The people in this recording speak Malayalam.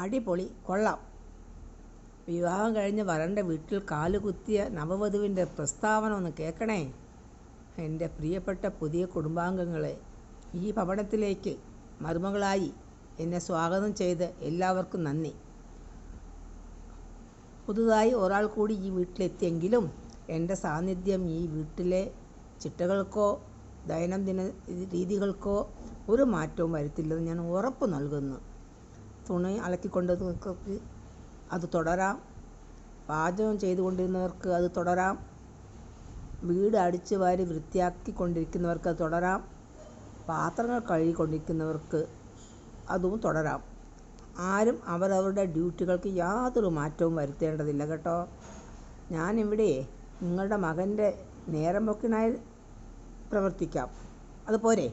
അടിപൊളി, കൊള്ളാം. വിവാഹം കഴിഞ്ഞ് വരൻ്റെ വീട്ടിൽ കാലുകുത്തിയ നവവധുവിൻ്റെ പ്രസ്താവന ഒന്ന് കേൾക്കണേ. എൻ്റെ പ്രിയപ്പെട്ട പുതിയ കുടുംബാംഗങ്ങളെ, ഈ ഭവനത്തിലേക്ക് മരുമകളായി എന്നെ സ്വാഗതം ചെയ്ത് എല്ലാവർക്കും നന്ദി. പുതുതായി ഒരാൾ കൂടി ഈ വീട്ടിലെത്തിയെങ്കിലും എൻ്റെ സാന്നിധ്യം ഈ വീട്ടിലെ ചിട്ടകൾക്കോ ദൈനംദിന രീതികൾക്കോ ഒരു മാറ്റവും വരുത്തില്ലെന്ന് ഞാൻ ഉറപ്പ് നൽകുന്നു. തുണി അലക്കിക്കൊണ്ടിരുന്നവർക്ക് അത് തുടരാം, പാചകം ചെയ്തുകൊണ്ടിരുന്നവർക്ക് അത് തുടരാം, വീട് അടിച്ചു വാരി വൃത്തിയാക്കിക്കൊണ്ടിരിക്കുന്നവർക്ക് അത് തുടരാം, പാത്രങ്ങൾ കഴുകിക്കൊണ്ടിരിക്കുന്നവർക്ക് അതും തുടരാം. ആരും അവരവരുടെ ഡ്യൂട്ടികൾക്ക് യാതൊരു മാറ്റവും വരുത്തേണ്ടതില്ല കേട്ടോ. ഞാനിവിടെ നിങ്ങളുടെ മകൻ്റെ നേരം പോക്കിനായി പ്രവർത്തിക്കാം, അതുപോരെ?